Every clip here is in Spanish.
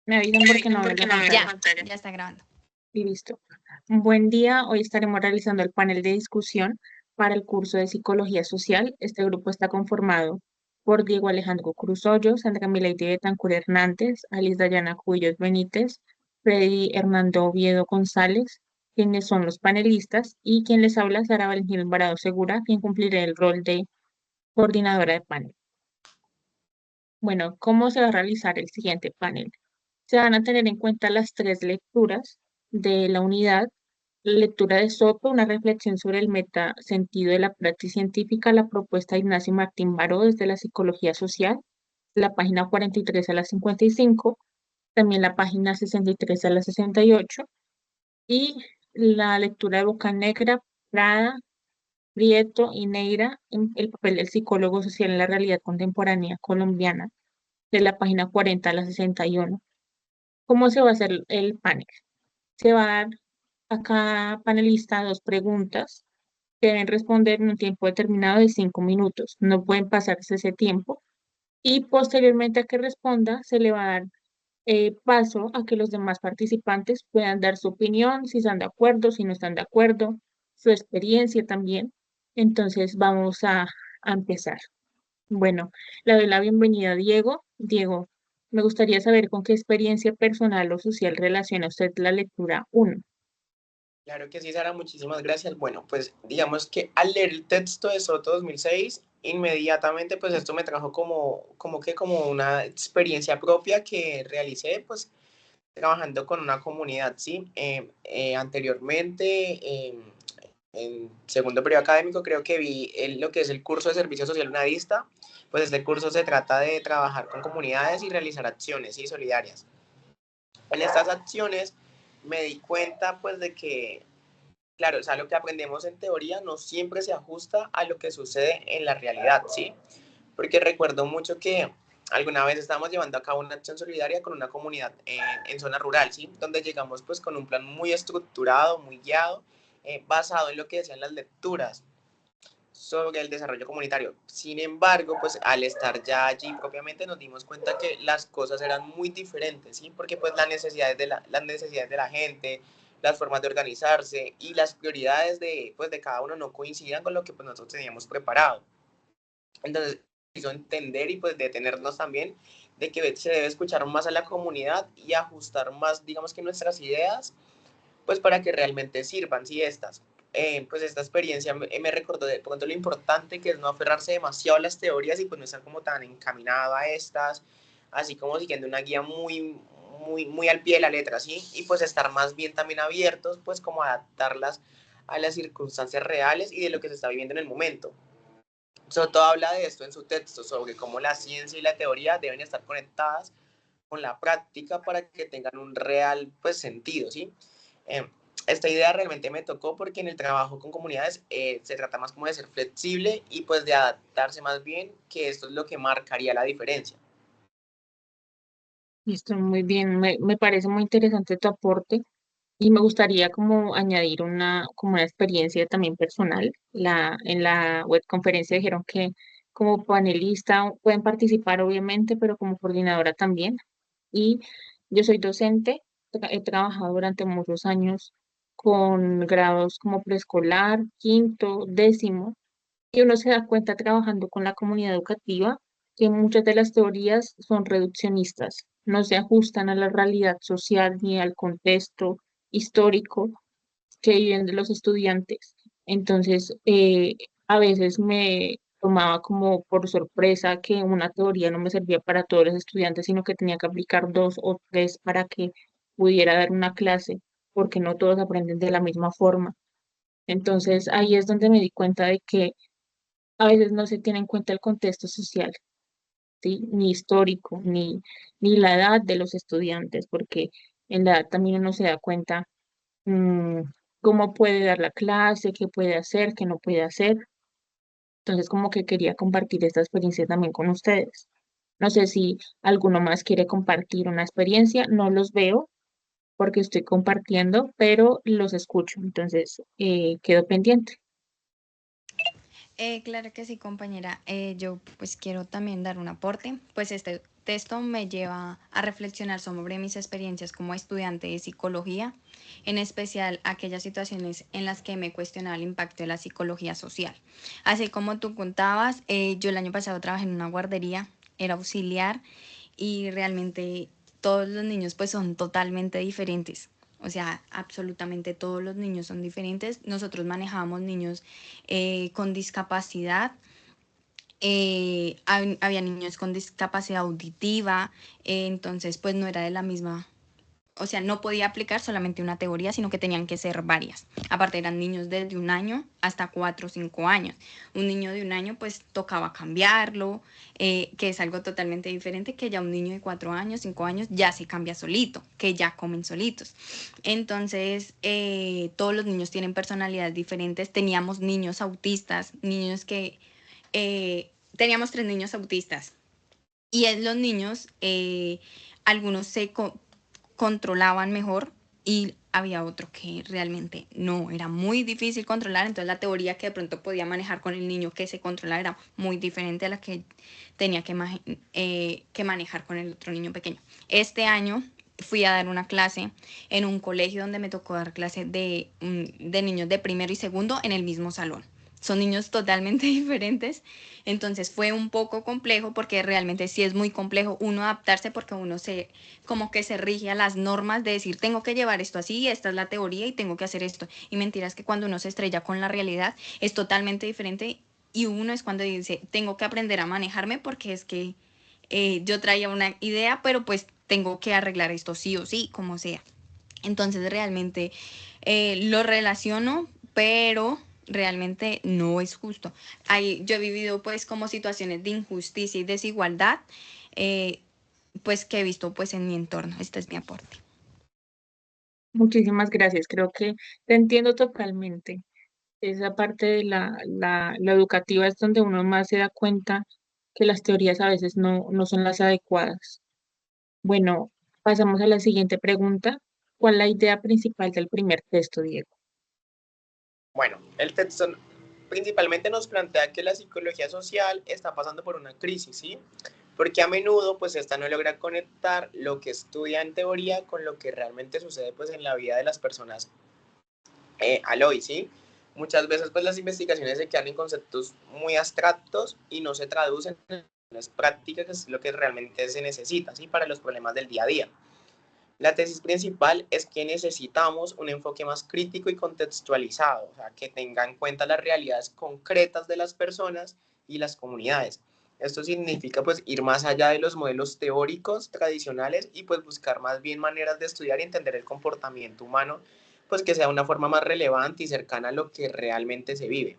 Me avisan porque no veo la Ya, pantalla. ya está grabando. Y listo. Un buen día. Hoy estaremos realizando el panel de discusión para el curso de Psicología Social. Este grupo está conformado por Diego Alejandro Cruz Hoyos, Sandra Mileiti Betancur Hernández, Alice Dayana Cubillos Benítez, Freddy Hernando Oviedo González, quienes son los panelistas, y quien les habla, Sara Valentín Alvarado Segura, quien cumplirá el rol de coordinadora de panel. Bueno, ¿cómo se va a realizar el siguiente panel? Se van a tener en cuenta las tres lecturas de la unidad: la lectura de Soto, una reflexión sobre el metasentido de la práctica científica, la propuesta de Ignacio Martín Baró desde la psicología social, la página 43 a la 55, también la página 63 a la 68, y la lectura de Bocanegra, Prada, Prieto y Neira, en el papel del psicólogo social en la realidad contemporánea colombiana, de la página 40 a la 61. ¿Cómo se va a hacer el panel? Se va a dar a cada panelista dos preguntas que deben responder en un tiempo determinado de 5 minutos. No pueden pasarse ese tiempo. Y posteriormente a que responda, se le va a dar paso a que los demás participantes puedan dar su opinión, si están de acuerdo, si no están de acuerdo, su experiencia también. Entonces vamos a empezar. Bueno, le doy la bienvenida a Diego. Diego, me gustaría saber con qué experiencia personal o social relaciona usted la lectura uno. Claro que sí, Sara, muchísimas gracias. Bueno, pues digamos que al leer el texto de Soto 2006, inmediatamente pues esto me trajo como una experiencia propia que realicé pues trabajando con una comunidad, ¿sí? Anteriormente, en segundo periodo académico, creo que vi lo que es el curso de servicio social unadista. Pues este curso se trata de trabajar con comunidades y realizar acciones, ¿sí? Solidarias. En estas acciones me di cuenta pues de que, claro, o sea, lo que aprendemos en teoría no siempre se ajusta a lo que sucede en la realidad, ¿sí? Porque recuerdo mucho que alguna vez estábamos llevando a cabo una acción solidaria con una comunidad en zona rural, ¿sí? Donde llegamos pues con un plan muy estructurado, muy guiado, basado en lo que decían las lecturas sobre el desarrollo comunitario. Sin embargo, pues al estar ya allí propiamente nos dimos cuenta que las cosas eran muy diferentes, ¿sí? Porque pues las necesidades de la gente, las formas de organizarse y las prioridades pues, de cada uno no coincidían con lo que pues, nosotros teníamos preparado. Entonces, hizo entender y pues detenernos también de que se debe escuchar más a la comunidad y ajustar más, digamos que nuestras ideas, pues para que realmente sirvan, si estas. Pues esta experiencia me recordó de pronto lo importante que es no aferrarse demasiado a las teorías y pues no estar como tan encaminado a estas, así como siguiendo una guía muy al pie de la letra, ¿sí? Y pues estar más bien también abiertos, pues como adaptarlas a las circunstancias reales y de lo que se está viviendo en el momento. Soto habla de esto en su texto, sobre cómo la ciencia y la teoría deben estar conectadas con la práctica para que tengan un real pues, sentido, ¿sí? Eh, esta idea realmente me tocó porque en el trabajo con comunidades se trata más como de ser flexible y pues de adaptarse más bien, que esto es lo que marcaría la diferencia. Listo, muy bien. Me parece muy interesante tu aporte y me gustaría como añadir como una experiencia también personal. En la web conferencia dijeron que como panelista pueden participar obviamente, pero como coordinadora también. Y yo soy docente, he trabajado durante muchos años con grados como preescolar, quinto, décimo, y uno se da cuenta trabajando con la comunidad educativa que muchas de las teorías son reduccionistas, no se ajustan a la realidad social ni al contexto histórico que viven de los estudiantes. Entonces, a veces me tomaba como por sorpresa que una teoría no me servía para todos los estudiantes, sino que tenía que aplicar dos o tres para que pudiera dar una clase, porque no todos aprenden de la misma forma. Entonces, ahí es donde me di cuenta de que a veces no se tiene en cuenta el contexto social, ¿sí? Ni histórico, ni la edad de los estudiantes, porque en la edad también uno se da cuenta mm, cómo puede dar la clase, qué puede hacer, qué no puede hacer. Entonces, como que quería compartir esta experiencia también con ustedes. No sé si alguno más quiere compartir una experiencia, no los veo porque estoy compartiendo, pero los escucho, entonces quedo pendiente. Claro que sí, compañera. Yo pues quiero también dar un aporte. Pues este texto me lleva a reflexionar sobre mis experiencias como estudiante de psicología, en especial aquellas situaciones en las que me cuestionaba el impacto de la psicología social. Así como tú contabas, yo el año pasado trabajé en una guardería, era auxiliar y realmente todos los niños pues son totalmente diferentes. O sea, absolutamente todos los niños son diferentes. Nosotros manejábamos niños con discapacidad, había niños con discapacidad auditiva, entonces pues no era de la misma, o sea, no podía aplicar solamente una teoría, sino que tenían que ser varias. Aparte eran niños desde 1 año hasta 4 o 5 años. Un niño de 1 año pues tocaba cambiarlo, que es algo totalmente diferente que ya un niño de 4 años, 5 años ya se cambia solito, que ya comen solitos. Entonces, todos los niños tienen personalidades diferentes. Teníamos niños autistas, niños que teníamos 3 niños autistas y en los niños algunos controlaban mejor y había otro que realmente no, era muy difícil controlar, entonces la teoría que de pronto podía manejar con el niño que se controlaba era muy diferente a la que tenía que manejar con el otro niño pequeño. Este año fui a dar una clase en un colegio donde me tocó dar clase de niños de primero y segundo en el mismo salón. Son niños totalmente diferentes, entonces fue un poco complejo porque realmente sí es muy complejo uno adaptarse porque uno como que se rige a las normas de decir tengo que llevar esto así, esta es la teoría y tengo que hacer esto. Y mentiras que cuando uno se estrella con la realidad es totalmente diferente y uno es cuando dice tengo que aprender a manejarme porque es que yo traía una idea pero pues tengo que arreglar esto sí o sí, como sea. Entonces realmente lo relaciono, pero realmente no es justo. Yo he vivido pues como situaciones de injusticia y desigualdad, eh, pues que he visto pues en mi entorno. Este es mi aporte. Muchísimas gracias. Creo que te entiendo totalmente. Esa parte de la educativa es donde uno más se da cuenta que las teorías a veces no son las adecuadas. Bueno, pasamos a la siguiente pregunta. ¿Cuál es la idea principal del primer texto, Diego? Bueno, el texto principalmente nos plantea que la psicología social está pasando por una crisis, ¿sí? Porque a menudo pues esta no logra conectar lo que estudia en teoría con lo que realmente sucede pues en la vida de las personas al hoy, ¿sí? Muchas veces pues las investigaciones se quedan en conceptos muy abstractos y no se traducen en las prácticas, que es lo que realmente se necesita, ¿sí? Para los problemas del día a día. La tesis principal es que necesitamos un enfoque más crítico y contextualizado, o sea, que tenga en cuenta las realidades concretas de las personas y las comunidades. Esto significa pues ir más allá de los modelos teóricos tradicionales y pues buscar más bien maneras de estudiar y entender el comportamiento humano, pues que sea una forma más relevante y cercana a lo que realmente se vive.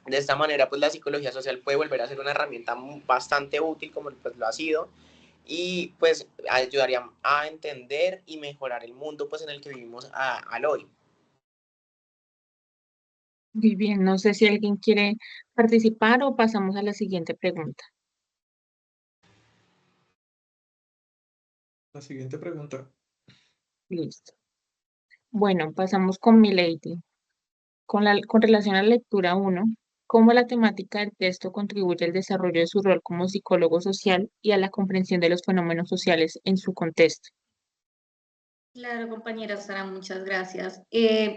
De esta manera, pues la psicología social puede volver a ser una herramienta bastante útil, como pues lo ha sido, y pues ayudaría a entender y mejorar el mundo pues en el que vivimos al hoy. Muy bien, no sé si alguien quiere participar o pasamos a la siguiente pregunta. La siguiente pregunta. Listo. Bueno, pasamos con Milady. Con relación a la lectura uno, ¿cómo la temática del texto contribuye al desarrollo de su rol como psicólogo social y a la comprensión de los fenómenos sociales en su contexto? Claro, compañera Sara, muchas gracias.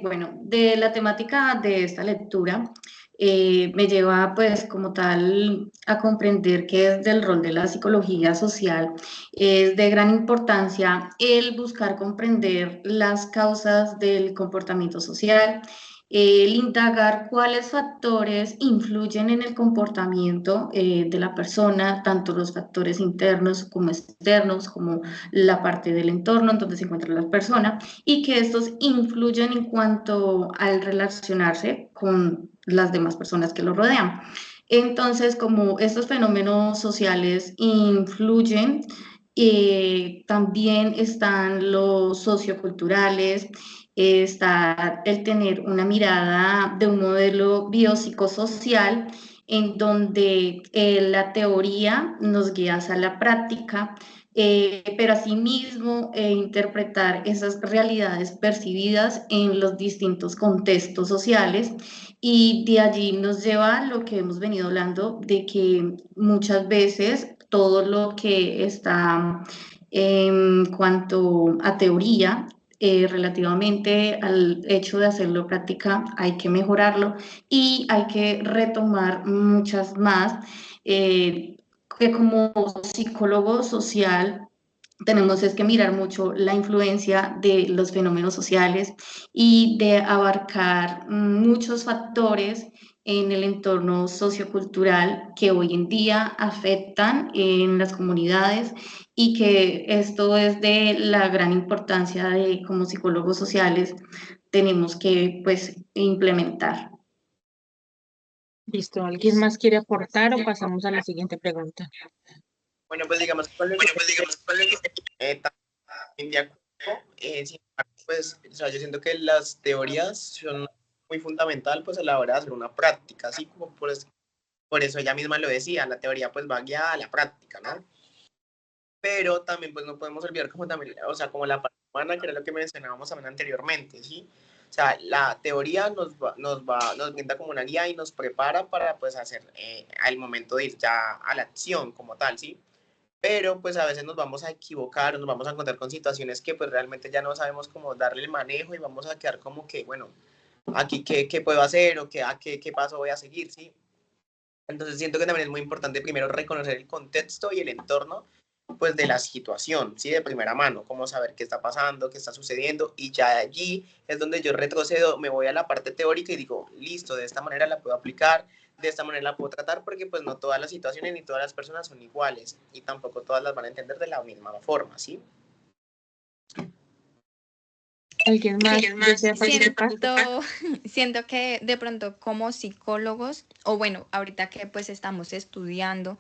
Bueno, de la temática de esta lectura me lleva pues como tal a comprender que es del rol de la psicología social, es de gran importancia el buscar comprender las causas del comportamiento social, el indagar cuáles factores influyen en el comportamiento de la persona, tanto los factores internos como externos, como la parte del entorno en donde se encuentra la persona y que estos influyen en cuanto al relacionarse con las demás personas que lo rodean. Entonces, como estos fenómenos sociales influyen, también están los socioculturales, está el tener una mirada de un modelo biopsicosocial en donde la teoría nos guía hacia la práctica, pero asimismo interpretar esas realidades percibidas en los distintos contextos sociales y de allí nos lleva a lo que hemos venido hablando de que muchas veces todo lo que está en cuanto a teoría, relativamente al hecho de hacerlo práctica, hay que mejorarlo y hay que retomar muchas más, que como psicólogo social tenemos es que mirar mucho la influencia de los fenómenos sociales y de abarcar muchos factores en el entorno sociocultural que hoy en día afectan en las comunidades y que esto es de la gran importancia de como psicólogos sociales tenemos que pues implementar. Listo, ¿alguien más quiere aportar o pasamos a la siguiente pregunta? Bueno, pues digamos, con lo que también de acuerdo, sin embargo, pues, o sea, yo siento que las teorías son muy fundamental pues a la hora de hacer una práctica, así como por eso ella misma lo decía, la teoría pues va guiada a la práctica, ¿no? Pero también pues no podemos olvidar como también, o sea, como la parte humana, que era lo que mencionábamos también anteriormente, ¿sí? O sea, la teoría nos brinda como una guía y nos prepara para pues hacer al momento de ir ya a la acción como tal, ¿sí? Pero pues a veces nos vamos a equivocar o nos vamos a encontrar con situaciones que pues realmente ya no sabemos cómo darle el manejo y vamos a quedar como que, bueno, aquí qué puedo hacer o qué paso voy a seguir, ¿sí? Entonces siento que también es muy importante primero reconocer el contexto y el entorno pues de la situación, ¿sí? De primera mano, cómo saber qué está pasando, qué está sucediendo y ya allí es donde yo retrocedo, me voy a la parte teórica y digo, listo, de esta manera la puedo aplicar, de esta manera la puedo tratar porque pues no todas las situaciones ni todas las personas son iguales y tampoco todas las van a entender de la misma forma, ¿sí? ¿Alguien más desea participar? Siento que de pronto como psicólogos, o bueno, ahorita que pues estamos estudiando,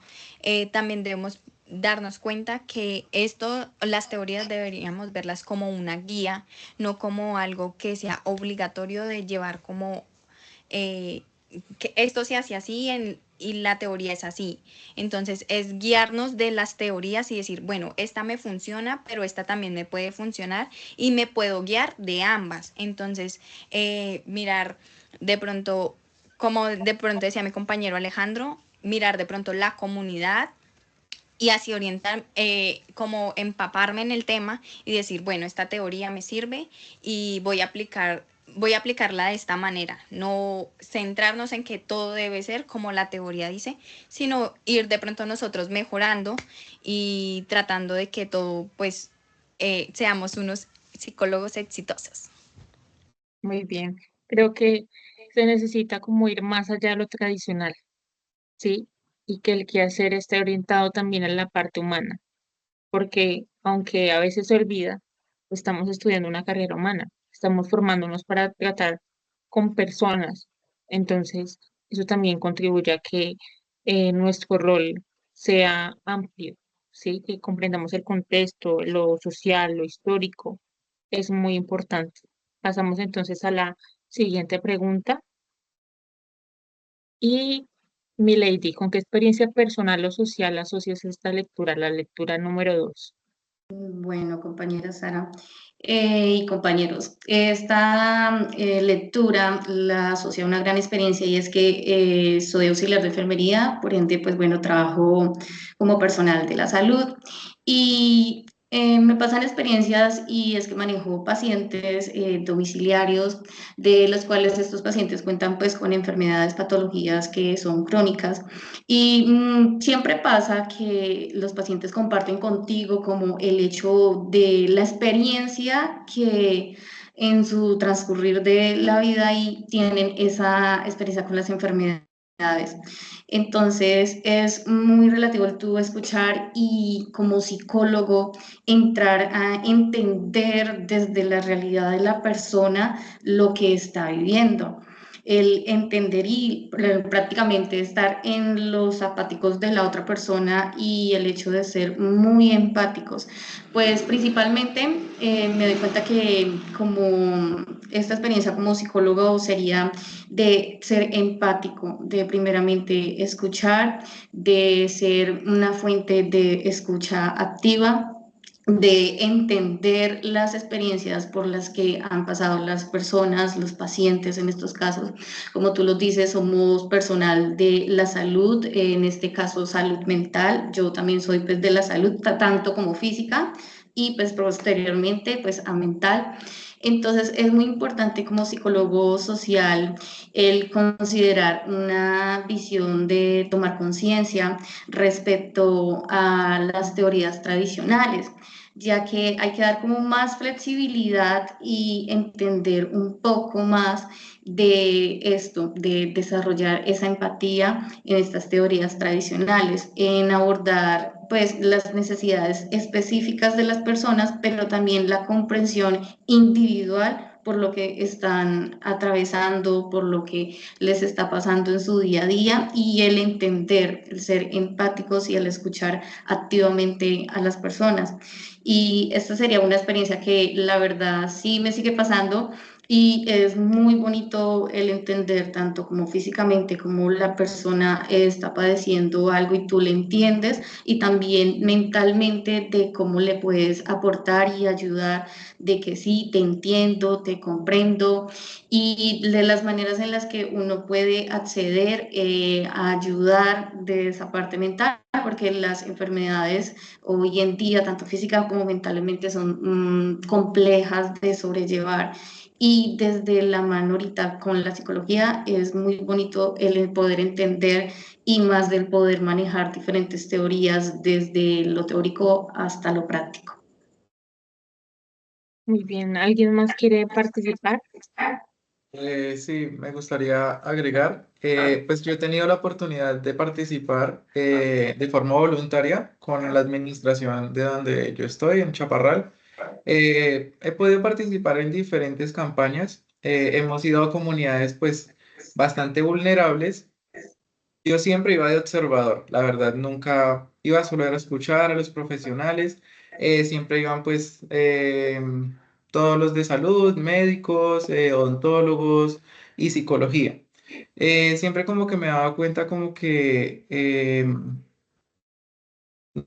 también debemos darnos cuenta que esto, las teorías deberíamos verlas como una guía, no como algo que sea obligatorio de llevar como eh, que esto se hace así y la teoría es así. Entonces es guiarnos de las teorías y decir, bueno, esta me funciona, pero esta también me puede funcionar y me puedo guiar de ambas. Entonces, mirar de pronto, como de pronto decía mi compañero Alejandro, mirar de pronto la comunidad y así orientar, como empaparme en el tema y decir, bueno, esta teoría me sirve y voy a aplicarla de esta manera, no centrarnos en que todo debe ser como la teoría dice, sino ir de pronto nosotros mejorando y tratando de que todo, pues, seamos unos psicólogos exitosos. Muy bien. Creo que se necesita como ir más allá de lo tradicional, ¿sí? Y que el quehacer esté orientado también a la parte humana, porque aunque a veces se olvida, pues estamos estudiando una carrera humana, estamos formándonos para tratar con personas. Entonces, eso también contribuye a que nuestro rol sea amplio, ¿sí? Que comprendamos el contexto, lo social, lo histórico, es muy importante. Pasamos entonces a la siguiente pregunta. Y Milady, ¿con qué experiencia personal o social asocias esta lectura, la lectura número 2? Bueno, compañera Sara y compañeros, esta lectura la asocia a una gran experiencia y es que soy auxiliar de enfermería, por ende, pues bueno, trabajo como personal de la salud y me pasan experiencias y es que manejo pacientes domiciliarios, de los cuales estos pacientes cuentan pues con enfermedades, patologías que son crónicas y siempre pasa que los pacientes comparten contigo como el hecho de la experiencia que en su transcurrir de la vida y tienen esa experiencia con las enfermedades. Entonces es muy relativo el tú escuchar y como psicólogo entrar a entender desde la realidad de la persona lo que está viviendo, el entender y prácticamente estar en los zapaticos de la otra persona y el hecho de ser muy empáticos. Pues principalmente me doy cuenta que como esta experiencia como psicólogo sería de ser empático, de primeramente escuchar, de ser una fuente de escucha activa, de entender las experiencias por las que han pasado las personas, los pacientes en estos casos. Como tú lo dices, somos personal de la salud, en este caso salud mental. Yo también soy pues de la salud, tanto como física y pues posteriormente pues a mental. Entonces es muy importante como psicólogo social el considerar una visión de tomar conciencia respecto a las teorías tradicionales, ya que hay que dar como más flexibilidad y entender un poco más de esto, de desarrollar esa empatía en estas teorías tradicionales, en abordar pues las necesidades específicas de las personas, pero también la comprensión individual por lo que están atravesando, por lo que les está pasando en su día a día y el entender, el ser empáticos y el escuchar activamente a las personas. Y esta sería una experiencia que la verdad sí me sigue pasando y es muy bonito el entender tanto como físicamente como la persona está padeciendo algo y tú le entiendes y también mentalmente de cómo le puedes aportar y ayudar, de que sí, te entiendo, te comprendo y de las maneras en las que uno puede acceder a ayudar de esa parte mental, porque las enfermedades hoy en día, tanto física como mentalmente, son complejas de sobrellevar. Y desde la mano ahorita con la psicología es muy bonito el poder entender y más del poder manejar diferentes teorías desde lo teórico hasta lo práctico. Muy bien, ¿alguien más quiere participar? Sí, me gustaría agregar, pues yo he tenido la oportunidad de participar de forma voluntaria con la administración de donde yo estoy, en Chaparral. He podido participar en diferentes campañas, hemos ido a comunidades pues bastante vulnerables. Yo siempre iba de observador, la verdad, nunca iba solo a escuchar a los profesionales, siempre iban pues todos los de salud, médicos, odontólogos y psicología. Siempre como que me daba cuenta como que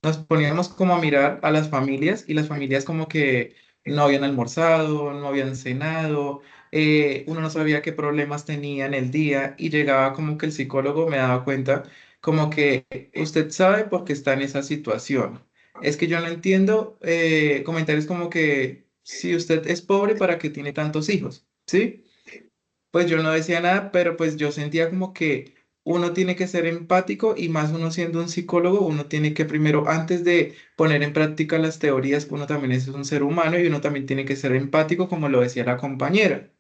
nos poníamos como a mirar a las familias y las familias como que no habían almorzado, no habían cenado, uno no sabía qué problemas tenía en el día y llegaba como que el psicólogo me daba cuenta como que usted sabe por qué está en esa situación. Es que yo no entiendo comentarios como que si usted es pobre, ¿para qué tiene tantos hijos? ¿Sí? Pues yo no decía nada, pero pues yo sentía como que uno tiene que ser empático y más uno siendo un psicólogo, uno tiene que primero, antes de poner en práctica las teorías, uno también es un ser humano y uno también tiene que ser empático, como lo decía la compañera.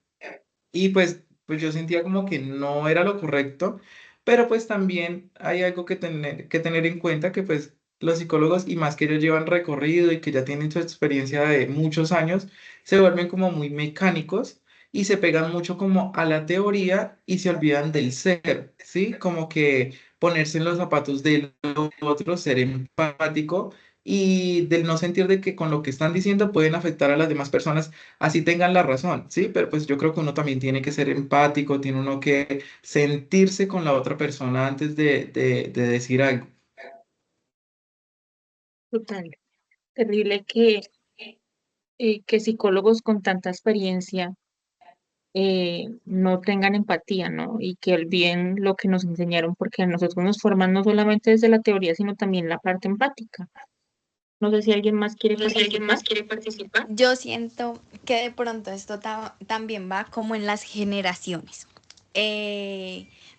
Y pues yo sentía como que no era lo correcto, pero pues también hay algo que tener en cuenta que pues los psicólogos y más que ellos llevan recorrido y que ya tienen su experiencia de muchos años, se vuelven como muy mecánicos y se pegan mucho como a la teoría y se olvidan del ser, ¿sí? Como que ponerse en los zapatos del otro, ser empático y del no sentir de que con lo que están diciendo pueden afectar a las demás personas así tengan la razón, ¿sí? Pero pues yo creo que uno también tiene que ser empático, tiene uno que sentirse con la otra persona antes de decir algo. Total. Terrible que psicólogos con tanta experiencia no tengan empatía, ¿no? Y que olviden lo que nos enseñaron, porque a nosotros nos forman no solamente desde la teoría, sino también la parte empática. No sé si alguien más quiere No sé si alguien participar. más quiere participar. Yo siento que de pronto esto también va como en las generaciones.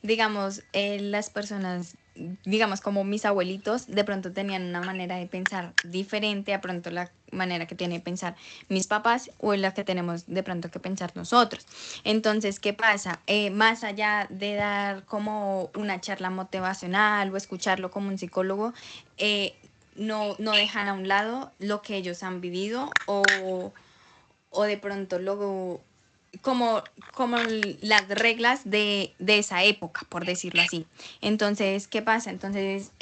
Digamos, las personas, digamos como mis abuelitos, de pronto tenían una manera de pensar diferente a pronto la manera que tiene de pensar mis papás o la que tenemos de pronto que pensar nosotros. Entonces, ¿qué pasa? Más allá de dar como una charla motivacional o escucharlo como un psicólogo, no dejan a un lado lo que ellos han vivido o de pronto luego como, como las reglas de esa época, por decirlo así. Entonces, ¿qué pasa? Entonces,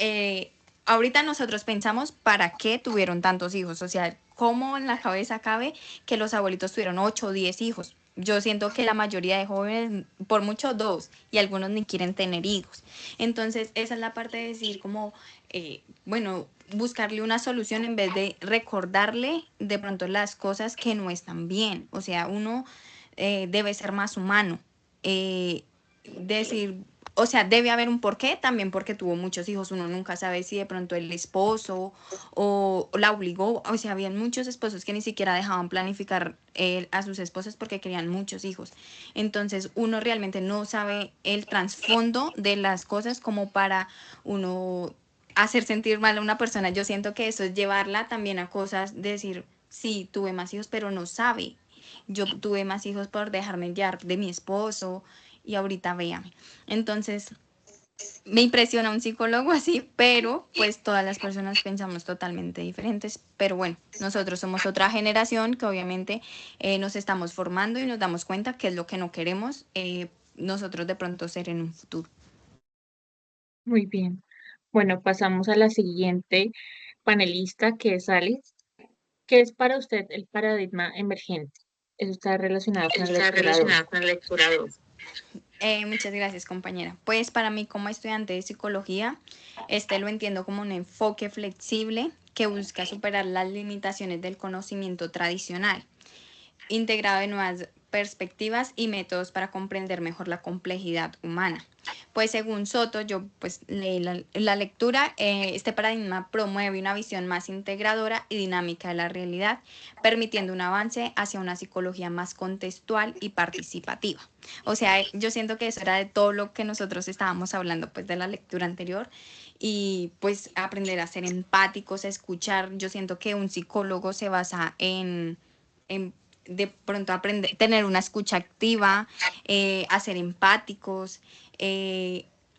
ahorita nosotros pensamos para qué tuvieron tantos hijos, o sea, cómo en la cabeza cabe que los abuelitos tuvieron 8 o 10 hijos. yo siento que la mayoría de jóvenes, por mucho dos, y algunos ni quieren tener hijos. Entonces, esa es la parte de decir como, bueno, buscarle una solución en vez de recordarle de pronto las cosas que no están bien. O sea, uno debe ser más humano. Decir, o sea, debe haber un porqué, también porque tuvo muchos hijos. Uno nunca sabe si de pronto el esposo o la obligó. O sea, habían muchos esposos que ni siquiera dejaban planificar a sus esposas porque querían muchos hijos. Entonces, uno realmente no sabe el trasfondo de las cosas como para uno hacer sentir mal a una persona. Yo siento que eso es llevarla también a cosas, decir, sí, tuve más hijos, pero no sabe. Yo tuve más hijos por dejarme llevar de mi esposo y ahorita véame. Entonces, me impresiona un psicólogo así, pero pues todas las personas pensamos totalmente diferentes. Pero bueno, nosotros somos otra generación que obviamente nos estamos formando y nos damos cuenta que es lo que no queremos nosotros de pronto ser en un futuro. Muy bien. Bueno, pasamos a la siguiente panelista, que es Alice. ¿Qué es para usted el paradigma emergente? Eso está relacionado con la Está lectura 2. relacionado con la lectura 2. Muchas gracias, compañera. Pues para mí como estudiante de psicología, lo entiendo como un enfoque flexible que busca superar las limitaciones del conocimiento tradicional, integrado de nuevas perspectivas y métodos para comprender mejor la complejidad humana. Pues según Soto, yo pues leí la lectura, este paradigma promueve una visión más integradora y dinámica de la realidad, permitiendo un avance hacia una psicología más contextual y participativa. O sea, yo siento que eso era de todo lo que nosotros estábamos hablando pues de la lectura anterior y pues aprender a ser empáticos, a escuchar. Yo siento que un psicólogo se basa en de pronto aprender, tener una escucha activa, a ser empáticos,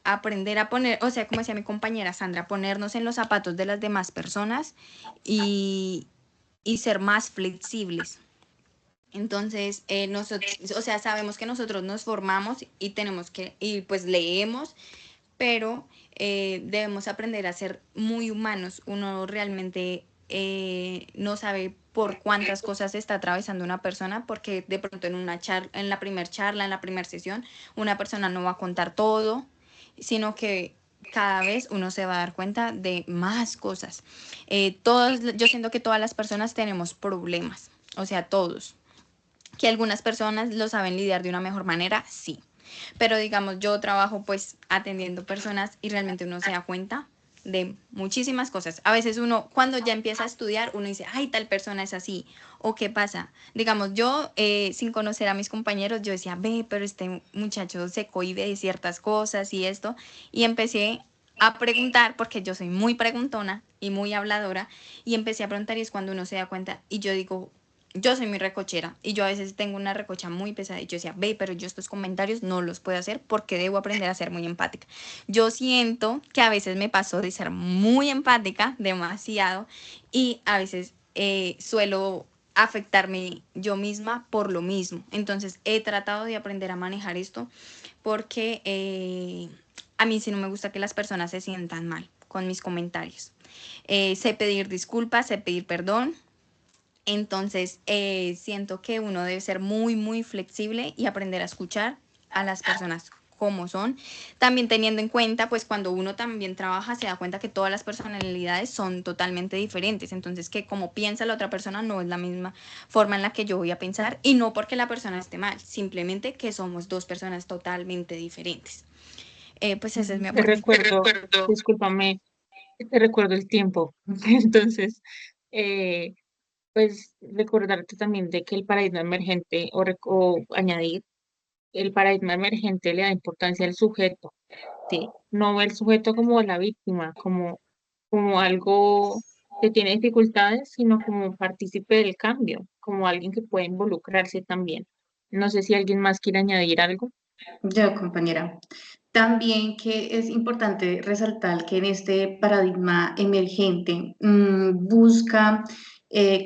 aprender a poner, o sea, como decía mi compañera Sandra, ponernos en los zapatos de las demás personas y, y ser más flexibles. Entonces, nosotros, o sea, sabemos que nosotros nos formamos y tenemos que, y pues leemos, pero debemos aprender a ser muy humanos. Uno realmente no sabe por cuántas cosas está atravesando una persona, porque de pronto en una en la primera charla, en la primera sesión, una persona no va a contar todo, sino que cada vez uno se va a dar cuenta de más cosas. Yo siento que todas las personas tenemos problemas, o sea, todos. Que algunas personas lo saben lidiar de una mejor manera, sí. Pero digamos, yo trabajo pues atendiendo personas y realmente uno se da cuenta de muchísimas cosas. A veces uno, cuando ya empieza a estudiar, uno dice, ay, tal persona es así. ¿O qué pasa? Digamos, yo, sin conocer a mis compañeros, yo decía, ve, pero este muchacho se cohíbe de ciertas cosas y esto. Y empecé a preguntar, porque yo soy muy preguntona y muy habladora, y empecé a preguntar y es cuando uno se da cuenta. Y yo digo, yo soy muy recochera y yo a veces tengo una recocha muy pesada y yo decía, ve, pero yo estos comentarios no los puedo hacer porque debo aprender a ser muy empática. Yo siento que a veces me paso de ser muy empática, demasiado, y a veces suelo afectarme yo misma por lo mismo. Entonces he tratado de aprender a manejar esto porque a mí sí no me gusta que las personas se sientan mal con mis comentarios. Sé pedir disculpas, sé pedir perdón. Entonces, siento que uno debe ser muy, muy flexible y aprender a escuchar a las personas como son. También teniendo en cuenta, pues cuando uno también trabaja, se da cuenta que todas las personalidades son totalmente diferentes. Entonces, que como piensa la otra persona no es la misma forma en la que yo voy a pensar y no porque la persona esté mal, simplemente que somos dos personas totalmente diferentes. Pues ese es mi Te aporte. recuerdo, discúlpame, te recuerdo el tiempo. Entonces, eh, pues recordarte también de que el paradigma emergente o añadir, el paradigma emergente le da importancia al sujeto, ¿sí? No ve el sujeto como la víctima, como algo que tiene dificultades, sino como partícipe del cambio, como alguien que puede involucrarse también. No sé si alguien más quiere añadir algo. Yo, compañera. También que es importante resaltar que en este paradigma emergente busca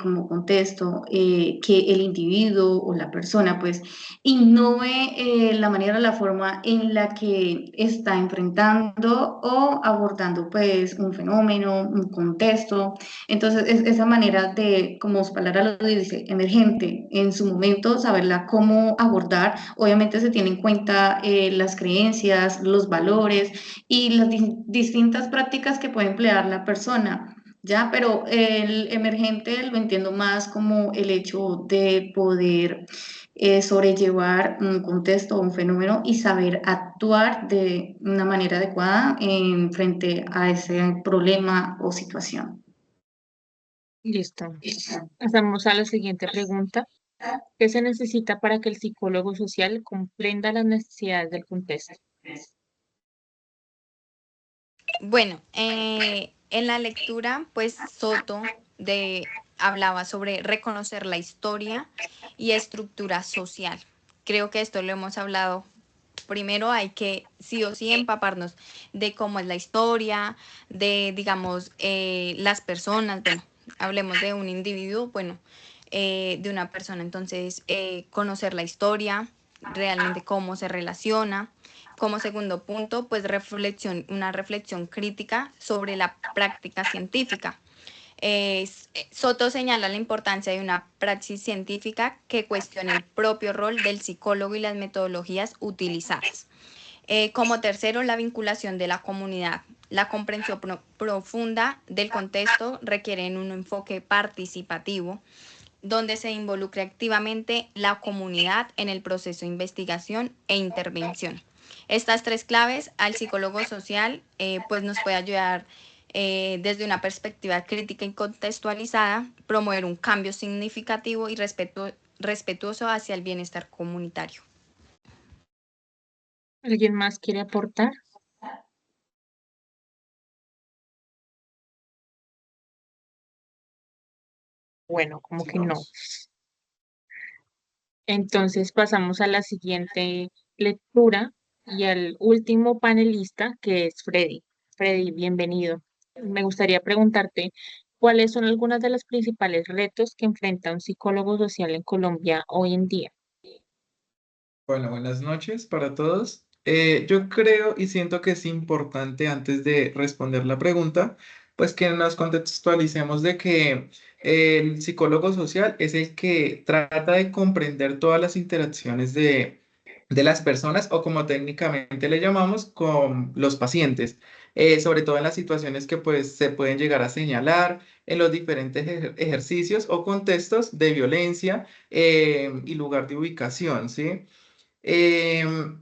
como contexto, que el individuo o la persona pues innove la manera, la forma en la que está enfrentando o abordando pues un fenómeno, un contexto. Entonces, esa manera de, como su palabra lo dice, emergente, en su momento, saberla cómo abordar. Obviamente se tienen en cuenta las creencias, los valores y las distintas prácticas que puede emplear la persona. Ya, pero el emergente lo entiendo más como el hecho de poder sobrellevar un contexto o un fenómeno y saber actuar de una manera adecuada en frente a ese problema o situación. Listo. Pasamos a la siguiente pregunta. ¿Qué se necesita para que el psicólogo social comprenda las necesidades del contexto? Bueno, en la lectura, pues Soto hablaba sobre reconocer la historia y estructura social. Creo que esto lo hemos hablado. Primero hay que sí o sí empaparnos de cómo es la historia, de, digamos, las personas, bueno, hablemos de un individuo, bueno, de una persona, entonces conocer la historia, realmente cómo se relaciona. Como segundo punto, pues una reflexión crítica sobre la práctica científica. Soto señala la importancia de una praxis científica que cuestione el propio rol del psicólogo y las metodologías utilizadas. Como tercero, la vinculación de la comunidad. La comprensión profunda del contexto requiere un enfoque participativo donde se involucre activamente la comunidad en el proceso de investigación e intervención. Estas tres claves al psicólogo social pues nos puede ayudar desde una perspectiva crítica y contextualizada, promover un cambio significativo y respetuoso hacia el bienestar comunitario. ¿Alguien más quiere aportar? Bueno, como que no. Entonces pasamos a la siguiente lectura y al último panelista, que es Freddy. Freddy, bienvenido. Me gustaría preguntarte, ¿cuáles son algunos de los principales retos que enfrenta un psicólogo social en Colombia hoy en día? Bueno, buenas noches para todos. Yo creo y siento que es importante antes de responder la pregunta, pues que nos contextualicemos de que el psicólogo social es el que trata de comprender todas las interacciones de las personas o como técnicamente le llamamos con los pacientes, sobre todo en las situaciones que pues se pueden llegar a señalar en los diferentes ejercicios o contextos de violencia y lugar de ubicación, ¿sí? Em,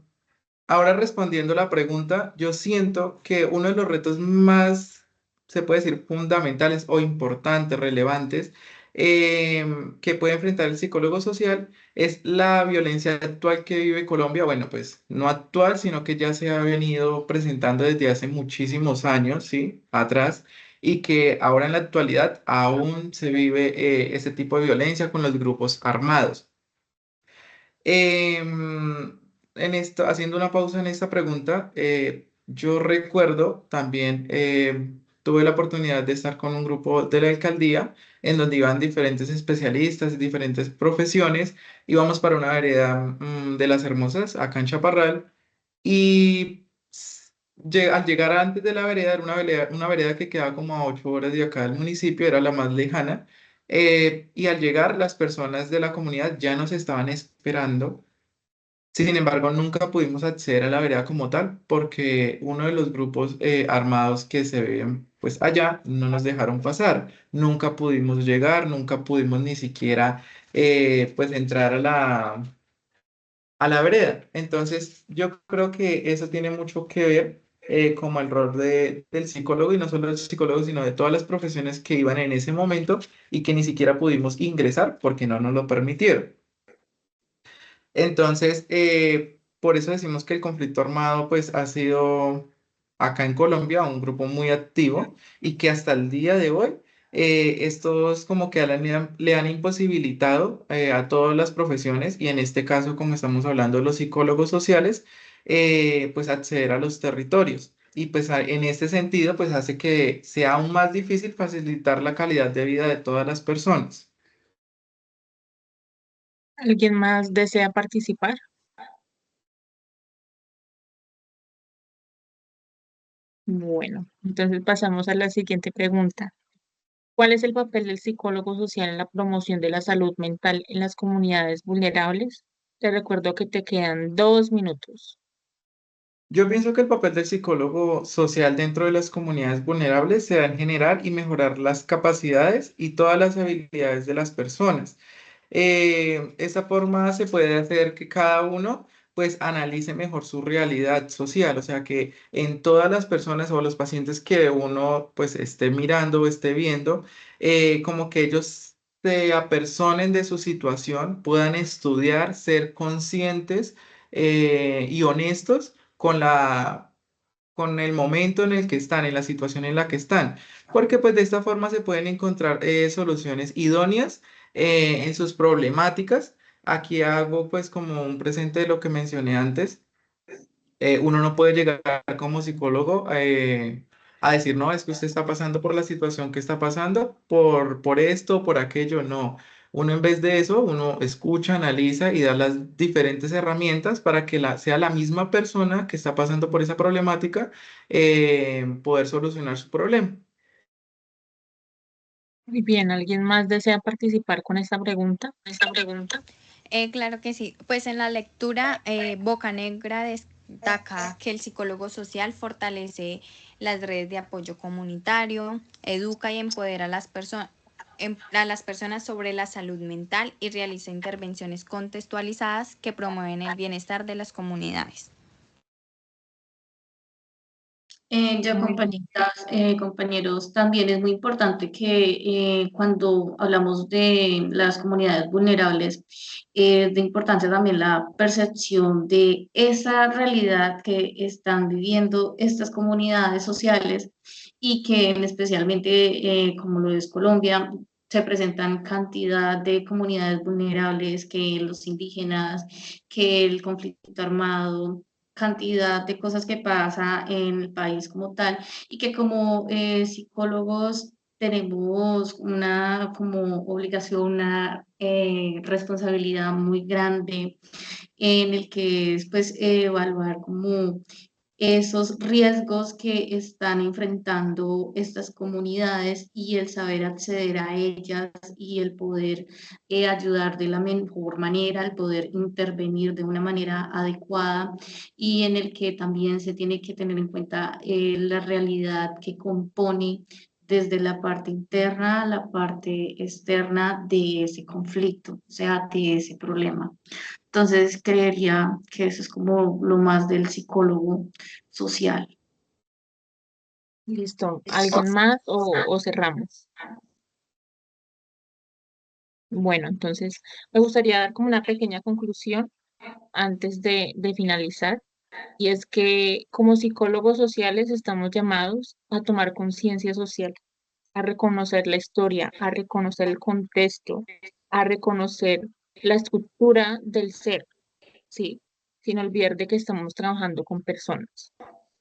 Ahora respondiendo la pregunta, yo siento que uno de los retos más, se puede decir, fundamentales o importantes, relevantes, que puede enfrentar el psicólogo social es la violencia actual que vive Colombia. Bueno, pues no actual, sino que ya se ha venido presentando desde hace muchísimos años, ¿sí? Atrás. Y que ahora en la actualidad aún se vive ese tipo de violencia con los grupos armados. En esto, haciendo una pausa en esta pregunta, yo recuerdo también, tuve la oportunidad de estar con un grupo de la alcaldía en donde iban diferentes especialistas, diferentes profesiones, íbamos para una vereda, de Las Hermosas, acá en Chaparral, y al llegar antes de la vereda, era una vereda que quedaba como a 8 horas de acá del municipio, era la más lejana. Y al llegar, las personas de la comunidad ya nos estaban esperando. Sin embargo, nunca pudimos acceder a la vereda como tal porque uno de los grupos armados que se ven pues allá no nos dejaron pasar. Nunca pudimos llegar, nunca pudimos ni siquiera pues entrar a la vereda. Entonces, yo creo que eso tiene mucho que ver como el rol del psicólogo y no solo del psicólogo, sino de todas las profesiones que iban en ese momento y que ni siquiera pudimos ingresar porque no nos lo permitieron. Entonces, por eso decimos que el conflicto armado pues ha sido acá en Colombia un grupo muy activo y que hasta el día de hoy estos como que le han imposibilitado a todas las profesiones y en este caso como estamos hablando de los psicólogos sociales, pues acceder a los territorios. y pues en este sentido pues hace que sea aún más difícil facilitar la calidad de vida de todas las personas. ¿Alguien más desea participar? Bueno, entonces pasamos a la siguiente pregunta. ¿Cuál es el papel del psicólogo social en la promoción de la salud mental en las comunidades vulnerables? Te recuerdo que te quedan 2 minutos. Yo pienso que el papel del psicólogo social dentro de las comunidades vulnerables será en generar y mejorar las capacidades y todas las habilidades de las personas. Esta forma se puede hacer que cada uno pues analice mejor su realidad social, o sea que en todas las personas o los pacientes que uno pues esté mirando o esté viendo, como que ellos se apersonen de su situación, puedan estudiar, ser conscientes y honestos con con el momento en el que están, en la situación en la que están, porque pues de esta forma se pueden encontrar soluciones idóneas en sus problemáticas. Aquí hago pues como un presente de lo que mencioné antes. Uno no puede llegar como psicólogo a decir, no, es que usted está pasando por la situación que está pasando, por esto, por aquello, no. Uno en vez de eso, uno escucha, analiza y da las diferentes herramientas para que sea la misma persona que está pasando por esa problemática, poder solucionar su problema. Muy bien, ¿alguien más desea participar con esta pregunta? Claro que sí. Pues en la lectura, Bocanegra destaca que el psicólogo social fortalece las redes de apoyo comunitario, educa y empodera a a las personas sobre la salud mental y realiza intervenciones contextualizadas que promueven el bienestar de las comunidades. Ya Muy bien. compañeras, compañeros, también es muy importante que cuando hablamos de las comunidades vulnerables, es de importancia también la percepción de esa realidad que están viviendo estas comunidades sociales y que especialmente, como lo es Colombia, se presentan cantidad de comunidades vulnerables, que los indígenas, que el conflicto armado, cantidad de cosas que pasa en el país como tal y que como psicólogos tenemos una como obligación, una responsabilidad muy grande en el que es pues evaluar como esos riesgos que están enfrentando estas comunidades y el saber acceder a ellas y el poder ayudar de la mejor manera, el poder intervenir de una manera adecuada y en el que también se tiene que tener en cuenta la realidad que compone desde la parte interna a la parte externa de ese conflicto, o sea, de ese problema. Entonces, creería que eso es como lo más del psicólogo social. Listo. ¿Alguien más o cerramos? Bueno, entonces me gustaría dar como una pequeña conclusión antes de finalizar, y es que como psicólogos sociales estamos llamados a tomar conciencia social, a reconocer la historia, a reconocer el contexto, a reconocer la estructura del ser, ¿sí? Sin olvidar de que estamos trabajando con personas.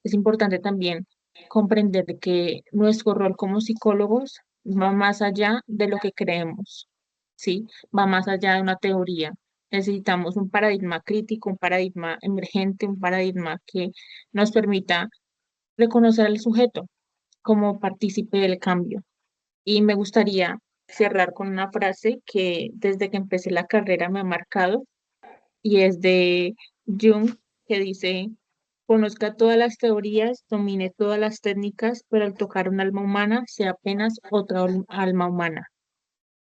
Es importante también comprender que nuestro rol como psicólogos va más allá de lo que creemos, ¿sí? Va más allá de una teoría. Necesitamos un paradigma crítico, un paradigma emergente, un paradigma que nos permita reconocer al sujeto como partícipe del cambio. Y me gustaría cerrar con una frase que desde que empecé la carrera me ha marcado, y es de Jung, que dice: conozca todas las teorías, domine todas las técnicas, pero al tocar un alma humana, sea apenas otra alma humana.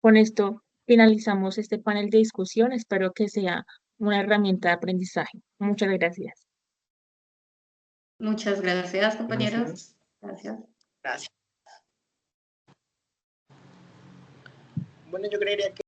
Con esto finalizamos este panel de discusión. Espero que sea una herramienta de aprendizaje. Muchas gracias. Muchas gracias, compañeros. Gracias. Gracias. Gracias. Bueno, yo creería que